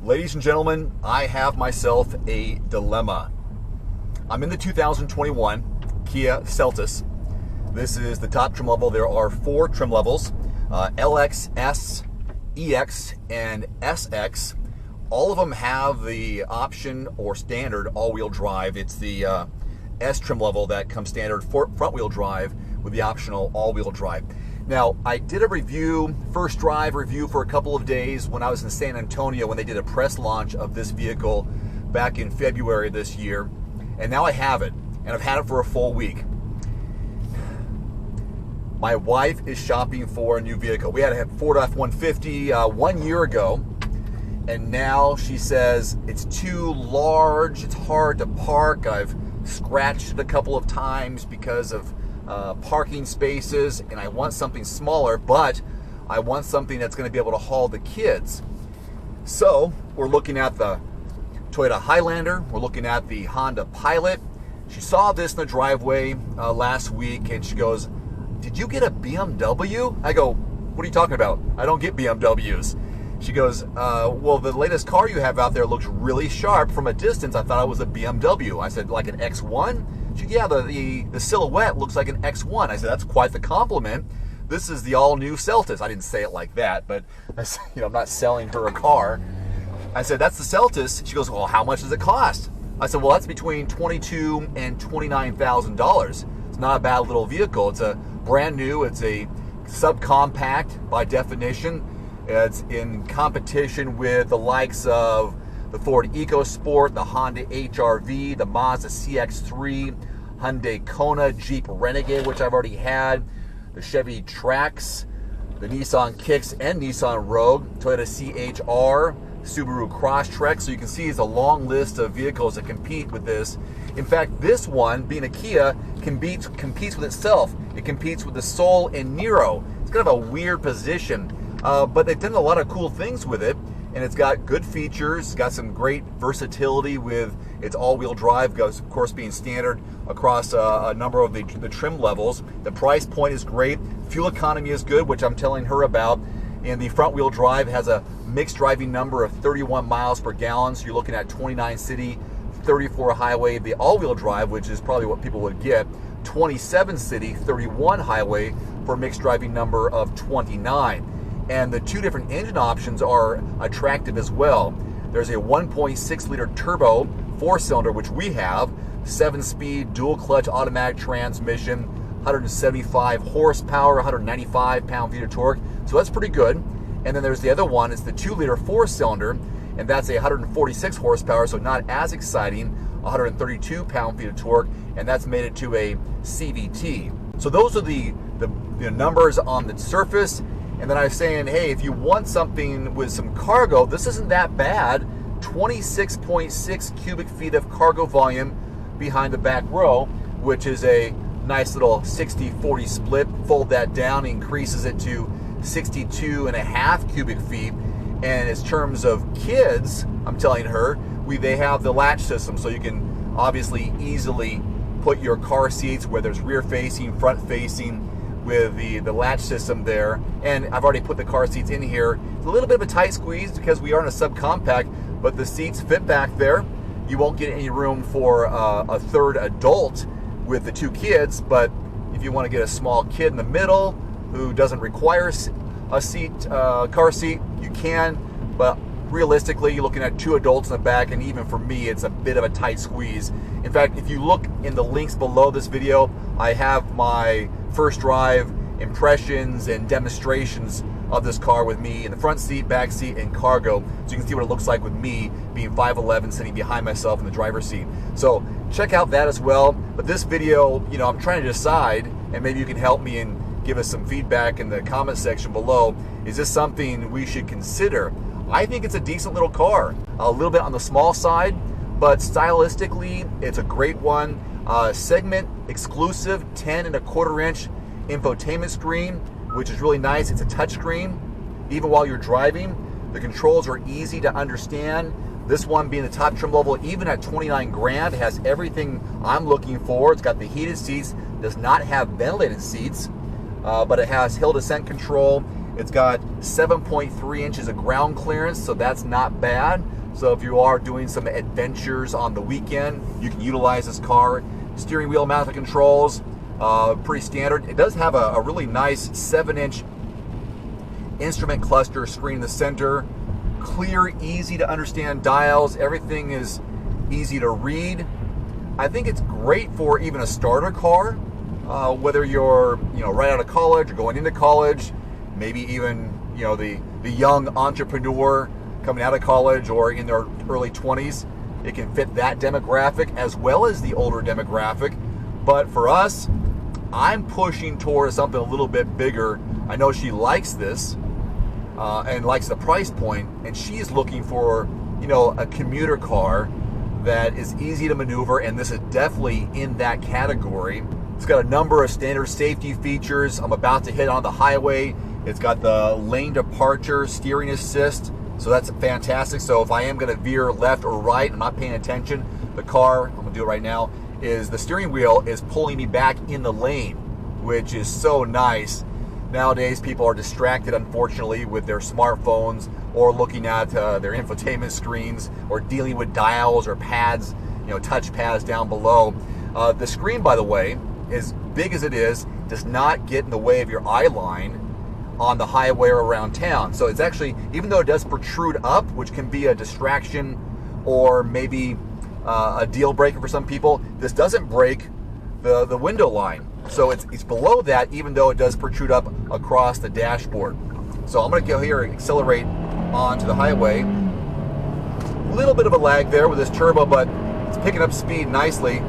Ladies and gentlemen, I have myself a dilemma. I'm in the 2021 Kia Seltos. This is the top trim level. There are 4 trim levels, LX, S, EX, and SX. All of them have the option or standard all-wheel drive. It's the S trim level that comes standard for front-wheel drive with the optional all-wheel drive. Now, I did a review, first drive review for a couple of days when I was in San Antonio when they did a press launch of this vehicle back in February this year. And now I have it, and I've had it for a full week. My wife is shopping for a new vehicle. We had a Ford F-150 1 year ago, and now she says it's too large, it's hard to park. I've scratched it a couple of times because of parking spaces, and I want something smaller, but I want something that's going to be able to haul the kids. So we're looking at the Toyota Highlander, we're looking at the Honda Pilot. She saw this in the driveway last week, and she goes, "Did you get a BMW?" I go, "What are you talking about? I don't get BMWs." She goes, "Well, the latest car you have out there looks really sharp. From a distance, I thought it was a BMW." I said, "Like an X1?" She said, "Yeah, the silhouette looks like an X1." I said, "That's quite the compliment. This is the all-new Seltos." I didn't say it like that, but I said, I'm not selling her a car. I said, "That's the Seltos." She goes, "Well, how much does it cost?" I said, "Well, that's between $22,000 and $29,000. It's not a bad little vehicle. It's a brand new. It's a subcompact by definition. It's in competition with the likes of the Ford EcoSport, the Honda HR-V, the Mazda CX-3, Hyundai Kona, Jeep Renegade, which I've already had, the Chevy Trax, the Nissan Kicks and Nissan Rogue, Toyota CHR, Subaru Crosstrek. So you can see it's a long list of vehicles that compete with this. In fact, this one, being a Kia, competes with itself. It competes with the Soul and Nero. It's kind of a weird position, but they've done a lot of cool things with it. And it's got good features, it's got some great versatility with its all-wheel drive, of course being standard across a number of the trim levels. The price point is great, fuel economy is good, which I'm telling her about, and the front-wheel drive has a mixed driving number of 31 miles per gallon, so you're looking at 29 city, 34 highway. The all-wheel drive, which is probably what people would get, 27 city, 31 highway for a mixed driving number of 29. And the 2 different engine options are attractive as well. There's a 1.6 liter turbo 4-cylinder, which we have, 7-speed dual clutch automatic transmission, 175 horsepower, 195 pound-feet of torque. So that's pretty good. And then there's the other one, it's the 2 liter 4-cylinder, and that's a 146 horsepower, so not as exciting, 132 pound-feet of torque, and that's made it to a CVT. So those are the numbers on the surface. And then I was saying, hey, if you want something with some cargo, this isn't that bad. 26.6 cubic feet of cargo volume behind the back row, which is a nice little 60-40 split. Fold that down, increases it to 62.5 cubic feet. And in terms of kids, I'm telling her, they have the latch system, so you can obviously easily put your car seats, whether it's rear-facing, front-facing, with the latch system there. And I've already put the car seats in here. It's a little bit of a tight squeeze because we are in a subcompact, but the seats fit back there. You won't get any room for a third adult with the 2 kids, but if you want to get a small kid in the middle who doesn't require a car seat, you can, but realistically, you're looking at 2 adults in the back, and even for me, it's a bit of a tight squeeze. In fact, if you look in the links below this video, I have my first drive impressions and demonstrations of this car with me in the front seat, back seat, and cargo, so you can see what it looks like with me being 5'11", sitting behind myself in the driver's seat. So check out that as well. But this video, I'm trying to decide, and maybe you can help me and give us some feedback in the comment section below. Is this something we should consider? I think it's a decent little car, a little bit on the small side, but stylistically, it's a great one. Segment exclusive 10.25-inch infotainment screen, which is really nice. It's a touchscreen. Even while you're driving, the controls are easy to understand. This one being the top trim level, even at 29 grand, has everything I'm looking for. It's got the heated seats, does not have ventilated seats, but it has hill descent control. It's got 7.3 inches of ground clearance, so that's not bad. So if you are doing some adventures on the weekend, you can utilize this car. Steering wheel mounted controls, pretty standard. It does have a really nice 7-inch instrument cluster screen in the center. Clear, easy to understand dials. Everything is easy to read. I think it's great for even a starter car, whether you're right out of college or going into college, maybe even the young entrepreneur coming out of college or in their early 20s. It can fit that demographic as well as the older demographic. But for us, I'm pushing towards something a little bit bigger. I know she likes this and likes the price point, and she's looking for a commuter car that is easy to maneuver, and this is definitely in that category. It's got a number of standard safety features. I'm about to hit on the highway. It's got the lane departure steering assist, so that's fantastic. So if I am going to veer left or right, I'm not paying attention, the car, I'm going to do it right now, is the steering wheel is pulling me back in the lane, which is so nice. Nowadays, people are distracted, unfortunately, with their smartphones or looking at their infotainment screens or dealing with dials or pads, touch pads down below. The screen, by the way, as big as it is, does not get in the way of your eye line on the highway or around town. So it's actually, even though it does protrude up, which can be a distraction or maybe a deal breaker for some people, this doesn't break the window line. So it's below that, even though it does protrude up across the dashboard. So I'm going to go here and accelerate onto the highway. A little bit of a lag there with this turbo, but it's picking up speed nicely.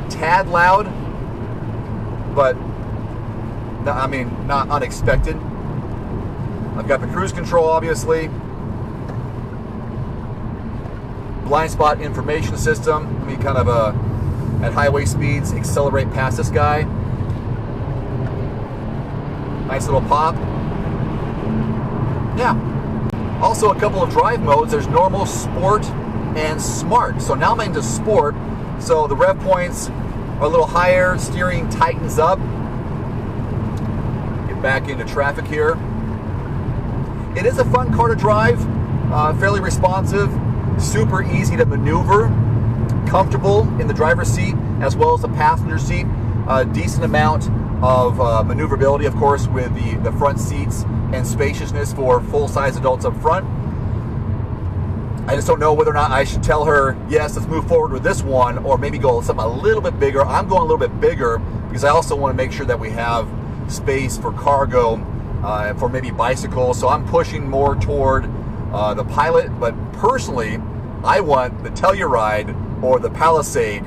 Tad loud, but not unexpected. I've got the cruise control, obviously. Blind spot information system. Let me kind of at highway speeds accelerate past this guy. Nice little pop. Yeah. Also a couple of drive modes. There's normal, sport, and smart. So now I'm into sport. So the rev points are a little higher. Steering tightens up. Get back into traffic here. It is a fun car to drive. Fairly responsive. Super easy to maneuver. Comfortable in the driver's seat as well as the passenger seat. A decent amount of maneuverability, of course, with the front seats and spaciousness for full-size adults up front. I just don't know whether or not I should tell her, yes, let's move forward with this one, or maybe go something a little bit bigger. I'm going a little bit bigger because I also want to make sure that we have space for cargo, for maybe bicycles. So I'm pushing more toward the Pilot, but personally, I want the Telluride or the Palisade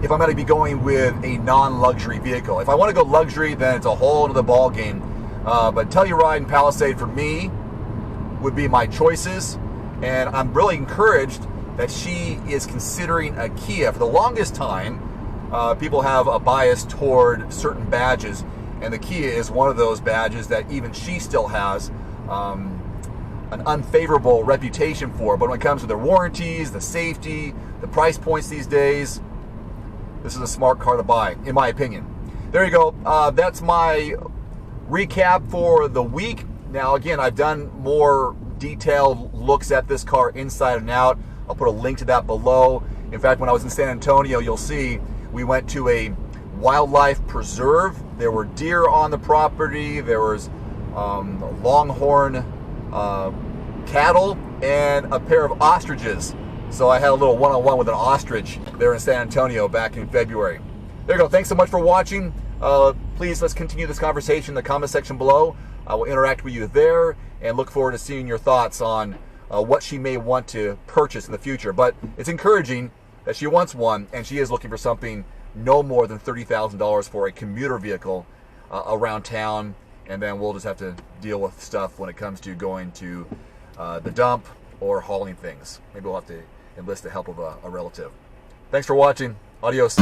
if I'm going to be going with a non-luxury vehicle. If I want to go luxury, then it's a whole other ball game. But Telluride and Palisade for me would be my choices, and I'm really encouraged that she is considering a Kia. For the longest time, people have a bias toward certain badges, and the Kia is one of those badges that even she still has an unfavorable reputation for. But when it comes to their warranties, the safety, the price points these days, this is a smart car to buy, in my opinion. There you go. That's my recap for the week. Now, again, I've done more detailed looks at this car inside and out. I'll put a link to that below. In fact, when I was in San Antonio, you'll see we went to a wildlife preserve. There were deer on the property. There was longhorn cattle and a pair of ostriches. So I had a little one-on-one with an ostrich there in San Antonio back in February. There you go. Thanks so much for watching. Please, let's continue this conversation in the comment section below. I will interact with you there and look forward to seeing your thoughts on what she may want to purchase in the future. But it's encouraging that she wants one, and she is looking for something no more than $30,000 for a commuter vehicle around town, and then we'll just have to deal with stuff when it comes to going to the dump or hauling things. Maybe we'll have to enlist the help of a relative. Thanks for watching. Adios.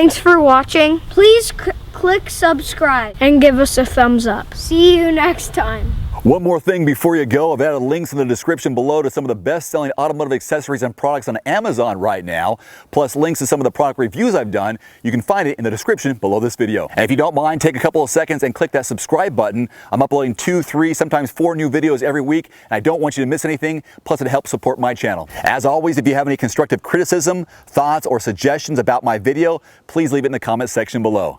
Thanks for watching. Please click subscribe and give us a thumbs up. See you next time. One more thing before you go, I've added links in the description below to some of the best-selling automotive accessories and products on Amazon right now, plus links to some of the product reviews I've done. You can find it in the description below this video. And if you don't mind, take a couple of seconds and click that subscribe button. I'm uploading 2, 3, sometimes 4 new videos every week, and I don't want you to miss anything, plus it helps support my channel. As always, if you have any constructive criticism, thoughts, or suggestions about my video, please leave it in the comments section below.